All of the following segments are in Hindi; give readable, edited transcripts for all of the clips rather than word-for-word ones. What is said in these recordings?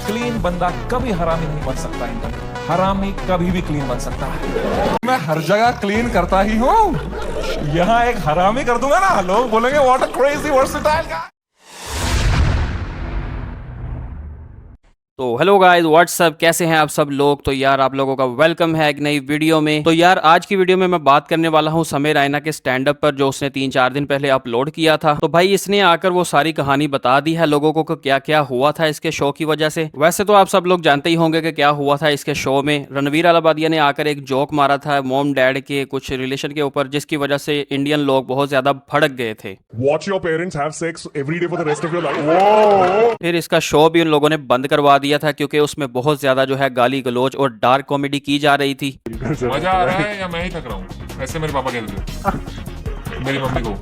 क्लीन बंदा कभी हरामी नहीं बन सकता। इंटरनेट हरामी कभी भी क्लीन बन सकता है। मैं हर जगह क्लीन करता ही हूँ, यहाँ एक हरामी कर दूंगा ना, लोग बोलेंगे व्हाट अ क्रेजी वर्सेटाइल गाय। तो हेलो गाइस व्हाट्सअप, कैसे हैं आप सब लोग। तो यार आप लोगों का वेलकम है एक नई वीडियो में। तो यार आज की वीडियो में मैं बात करने वाला हूं समय रैना के स्टैंड अप पर, जो उसने 3-4 दिन पहले अपलोड किया था। तो भाई इसने आकर वो सारी कहानी बता दी है लोगों को क्या क्या हुआ था इसके शो की वजह से। वैसे तो आप सब लोग जानते ही होंगे कि क्या हुआ था इसके शो में। रणवीर अलाहाबादिया ने आकर एक जोक मारा था मॉम डैड के कुछ रिलेशन के ऊपर, जिसकी वजह से इंडियन लोग बहुत ज्यादा भड़क गए थे। Watch your parents have sex every day for the rest of your life. Whoa! फिर इसका शो भी उन लोगों ने बंद करवा दिया था, क्योंकि उसमें बहुत ज्यादा जो है गाली गलौज और डार्क कॉमेडी की जा रही थी। मजा आ रहा है या मैं ही थक रहा हूँ, ऐसे मेरे पापा कहते थे मेरी मम्मी को।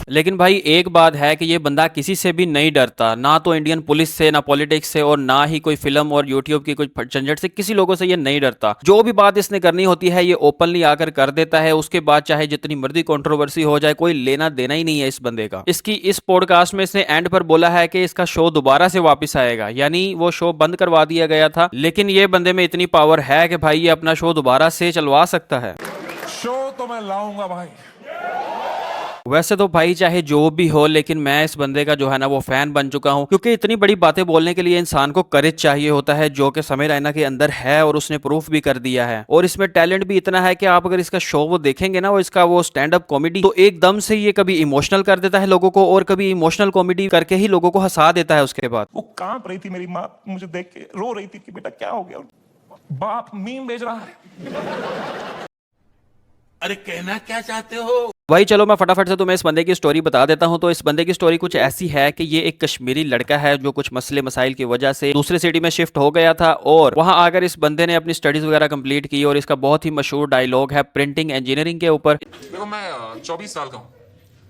लेकिन भाई एक बात है कि ये बंदा किसी से भी नहीं डरता, ना तो इंडियन पुलिस से, ना पॉलिटिक्स से, और ना ही कोई फिल्म और यूट्यूब की कुछ झंझट से। किसी लोगों से ये नहीं डरता। जो भी बात इसने करनी होती है ये ओपनली आकर कर देता है। उसके बाद चाहे जितनी मर्जी कंट्रोवर्सी हो जाए, कोई लेना देना ही नहीं है इस बंदे का। इसकी इस पॉडकास्ट में इसने एंड पर बोला है कि इसका शो दोबारा से वापस आएगा, यानी वो शो बंद करवा दिया गया था, लेकिन ये बंदे में इतनी पावर है कि भाई ये अपना शो दोबारा से चलवा सकता है। शो तो मैं लाऊंगा भाई। वैसे तो भाई चाहे जो भी हो, लेकिन मैं इस बंदे का जो है ना वो फैन बन चुका हूं, क्योंकि इतनी बड़ी बातें बोलने के लिए इंसान को करेज चाहिए होता है, जो कि समय रैना के अंदर है और उसने प्रूफ भी कर दिया है। और इसमें टैलेंट भी इतना है कि आप अगर इसका शो वो देखेंगे ना, वो इसका वो स्टैंड अप कॉमेडी, तो एकदम से ये कभी इमोशनल कर देता है लोगों को, और कभी इमोशनल कॉमेडी करके ही लोगों को हंसा देता है। उसके बाद वो कांप रही थी, मेरी माँ मुझे देख के रो रही थी कि बेटा क्या हो गया। बाप मीम भेज रहा है। अरे कहना क्या चाहते हो? भाई चलो मैं फटाफट से तुम्हें इस बंदे की स्टोरी बता देता हूं। तो इस बंदे की स्टोरी कुछ ऐसी है कि ये एक कश्मीरी लड़का है जो कुछ मसले मसाइल की वजह से दूसरे सिटी में शिफ्ट हो गया था, और वहां आकर इस बंदे ने अपनी स्टडीज वगैरह कंप्लीट की। और इसका बहुत ही मशहूर डायलॉग है प्रिंटिंग इंजीनियरिंग के ऊपर। देखो मैं 24 साल का हूँ,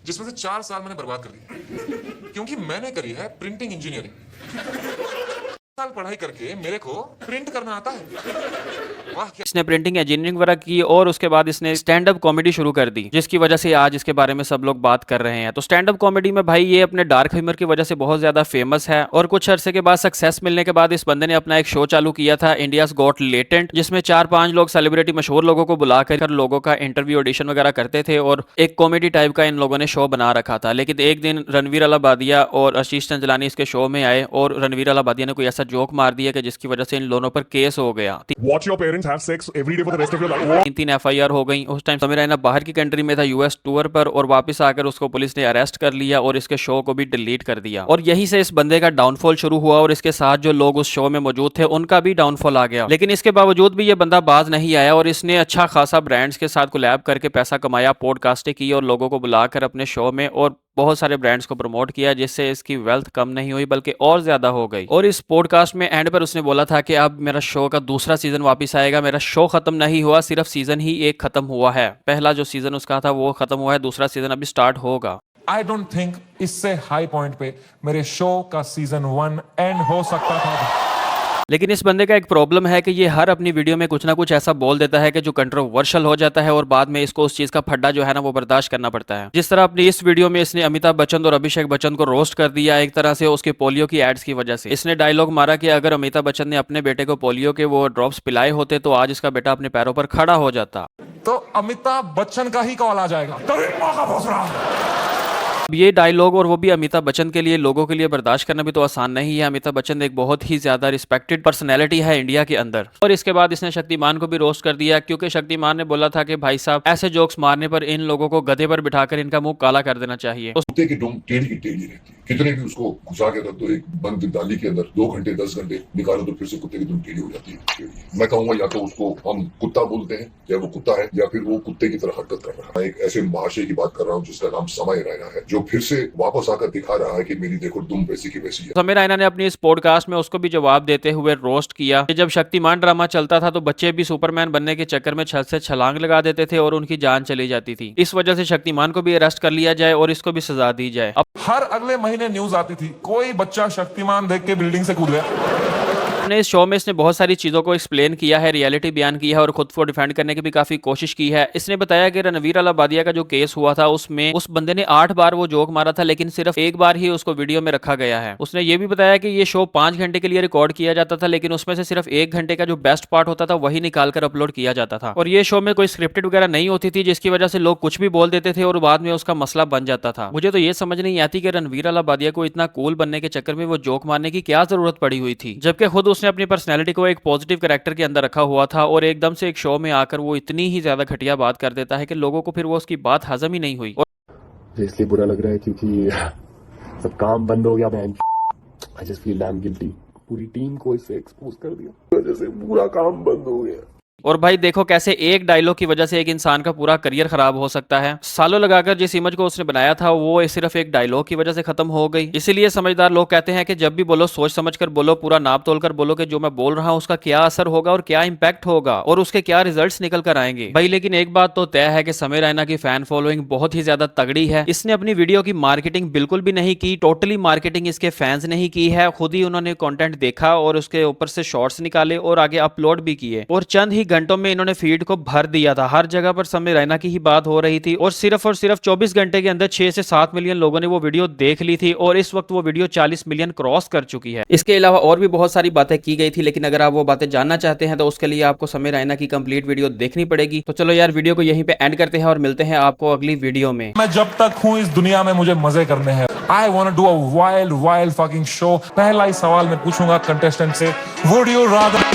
जिसमें से 4 साल मैंने बर्बाद कर दिए, क्योंकि मैंने करी है प्रिंटिंग इंजीनियरिंग। साल पढ़ाई करके मेरे को प्रिंट करना आता है। वाह क्या। इसने प्रिंटिंग इंजीनियरिंग वगैरह की, और उसके बाद इसने स्टैंड अप कॉमेडी शुरू कर दी, जिसकी वजह से आज इसके बारे में सब लोग बात कर रहे हैं। तो स्टैंड अप कॉमेडी में भाई ये अपने डार्क ह्यूमर की वजह से बहुत ज्यादा फेमस है। और कुछ अरसे के बाद सक्सेस मिलने के बाद इस बंदे ने अपना एक शो चालू किया था, इंडियाज गॉट लेटेंट, जिसमें 4-5 लोग सेलिब्रिटी मशहूर लोगों को बुलाकर लोगों का इंटरव्यू ऑडिशन वगैरह करते थे, और एक कॉमेडी टाइप का इन लोगों ने शो बना रखा था। लेकिन एक दिन रणवीर अलाहाबादिया और आशीष चंचलानी इसके शो में आए, और रणवीर अलाहाबादिया ने कोई ऐसा जोक मार दिया कि जिसकी वजह से इन दोनों पर केस हो गया। Watch your parents have sex every day for the rest of your life. 3 FIR हो गई। उस टाइम समय रैना बाहर की कंट्री में था, यूएस टूर पर, और वापस आकर उसको पुलिस ने अरेस्ट कर लिया और इसके शो को भी डिलीट कर दिया। और यहीं से इस बंदे का डाउनफॉल शुरू हुआ, और इसके साथ जो लोग उस शो में मौजूद थे उनका भी डाउनफॉल आ गया। लेकिन इसके बावजूद भी ये बंदा बाज नहीं आया, और इसने अच्छा खासा ब्रांड्स के साथ कोलैब करके पैसा कमाया, पॉडकास्टें की और लोगों को बुलाकर अपने शो में और बहुत सारे ब्रांड्स को प्रमोट किया, जिससे इसकी वेल्थ कम नहीं हुई बल्कि और ज्यादा हो गई। और इस पॉडकास्ट में एंड पर उसने बोला था कि अब मेरा शो का दूसरा सीजन वापस आएगा। मेरा शो खत्म नहीं हुआ, सिर्फ सीजन ही एक खत्म हुआ है। पहला जो सीजन उसका था वो खत्म हुआ है, दूसरा सीजन अभी स्टार्ट होगा। आई डोंट थिंक इससे हाई पॉइंट पे मेरे शो का सीजन 1 एंड हो सकता था। लेकिन इस बंदे का एक प्रॉब्लम है कि ये हर अपनी वीडियो में कुछ ना कुछ ऐसा बोल देता है कि जो कंट्रोवर्शियल हो जाता है, और बाद में इसको उस चीज का फड्डा जो है ना वो बर्दाश्त करना पड़ता है। जिस तरह अपनी इस वीडियो में इसने अमिताभ बच्चन और अभिषेक बच्चन को रोस्ट कर दिया एक तरह से, उसके पोलियो की एड्स की वजह से। इसने डायलॉग मारा कि अगर अमिताभ बच्चन ने अपने बेटे को पोलियो के वो ड्रॉप्स पिलाए होते तो आज इसका बेटा अपने पैरों पर खड़ा हो जाता। तो अमिताभ बच्चन का ही कॉल आ जाएगा, तभी मौका पहुंच रहा है। अब ये डायलॉग, और वो भी अमिताभ बच्चन के लिए, लोगों के लिए बर्दाश्त करना भी तो आसान नहीं है। अमिताभ बच्चन एक बहुत ही ज्यादा रिस्पेक्टेड पर्सनैलिटी है इंडिया के अंदर। और इसके बाद इसने शक्तिमान को भी रोस्ट कर दिया, क्योंकि शक्तिमान ने बोला था कि भाई साहब ऐसे जोक्स मारने पर इन लोगों को गधे पर बिठाकर इनका मुंह काला कर देना चाहिए। कुत्ते की दुम टेढ़ी की टेढ़ी रहती है, कितने भी उसको घुसा के रख दो एक बंद डाली के अंदर 2 घंटे 10 घंटे निकालो तो फिर से कुत्ते की दुम टेढ़ी हो जाती है। मैं कहूंगा या तो उसको हम कुत्ता बोलते हैं, या वो कुत्ता है, या फिर वो कुत्ते की तरह हरकत कर रहा है। मैं एक ऐसे महाशय की बात कर रहा हूँ जिसका नाम समय रैना है, जो फिर से वापस आकर दिखा रहा है कि मेरी देखो दुम वैसी की वैसी है। समय रैना ने अपनी इस पॉडकास्ट में उसको भी जवाब देते हुए रोस्ट किया कि जब शक्तिमान ड्रामा चलता था तो बच्चे भी सुपरमैन बनने के चक्कर में छत से छलांग लगा देते थे और उनकी जान चली जाती थी। इस वजह से शक्तिमान को भी अरेस्ट कर लिया जाए और इसको भी सजा दी जाए। अब हर अगले महीने न्यूज आती थी, कोई बच्चा शक्तिमान देख के बिल्डिंग से कूद गया। अपने इस शो में इसने बहुत सारी चीजों को एक्सप्लेन किया है, रियलिटी बयान की है और खुद को डिफेंड करने की भी काफी कोशिश की है। इसने बताया कि रणवीर अलाहाबादिया का जो केस हुआ था उसमें उस बंदे ने 8 बार वो जोक मारा था, लेकिन सिर्फ एक बार ही उसको वीडियो में रखा गया है। उसने ये भी बताया कि ये शो 5 घंटे के लिए रिकॉर्ड किया जाता था, लेकिन उसमें से सिर्फ 1 घंटे का जो बेस्ट पार्ट होता था वही निकालकर अपलोड किया जाता था। और ये शो में कोई स्क्रिप्टेड वगैरह नहीं होती थी, जिसकी वजह से लोग कुछ भी बोल देते थे और बाद में उसका मसला बन जाता था। मुझे तो ये समझ नहीं आती कि रणवीर अलाहाबादिया को इतना कूल बनने के चक्कर में वो जोक मारने की क्या जरूरत पड़ी हुई थी, जबकि खुद उसने अपनी पर्सनैलिटी को एक पॉजिटिव कैरेक्टर के अंदर रखा हुआ था और एकदम से एक शो में आकर वो इतनी ही ज्यादा घटिया बात कर देता है कि लोगों को फिर वो उसकी बात हजम ही नहीं हुई। मुझे इसलिए बुरा लग रहा है क्योंकि सब काम बंद हो गया। I just feel dam guilty. पूरी टीम को इससे एक्सपोज कर दिया, वजह से पूरा काम बंद हो गया। और भाई देखो कैसे एक डायलॉग की वजह से एक इंसान का पूरा करियर खराब हो सकता है। सालों लगाकर जिस इमेज को उसने बनाया था वो सिर्फ एक डायलॉग की वजह से खत्म हो गई। इसीलिए समझदार लोग कहते हैं कि जब भी बोलो सोच समझकर बोलो, पूरा नाप तोल कर बोलो कि जो मैं बोल रहा हूं उसका क्या असर होगा और क्या इंपैक्ट होगा और उसके क्या रिजल्ट्स निकल कर आएंगे। भाई लेकिन एक बात तो तय है कि समीर रैना की फैन फॉलोइंग बहुत ही ज्यादा तगड़ी है। इसने अपनी वीडियो की मार्केटिंग बिल्कुल भी नहीं की, टोटली मार्केटिंग इसके फैंस ने ही की है। खुद ही उन्होंने कंटेंट देखा और उसके ऊपर से शॉर्ट्स निकाले और आगे अपलोड भी किए और चंद ही घंटों में इन्होंने फीड को भर दिया था। हर जगह पर समीर रैना की ही बात हो रही थी और सिर्फ 24 घंटे के अंदर 6 से 7 मिलियन लोगों ने वो वीडियो देख ली थी और इस वक्त वो वीडियो 40 मिलियन क्रॉस कर चुकी है। इसके अलावा और भी बहुत सारी बातें की गई थी, लेकिन अगर आप वो बातें जानना चाहते हैं तो उसके लिए आपको समीर रैना की कंप्लीट वीडियो देखनी पड़ेगी। तो चलो यार वीडियो को यहीं पे एंड करते हैं और मिलते हैं आपको अगली वीडियो में। मैं जब तक हूँ इस दुनिया में मुझे मजे करने हैं। I wanna do a wild fucking show। पहला ही सवाल मैं पूछूंगा कंटेस्टेंट से, would you rather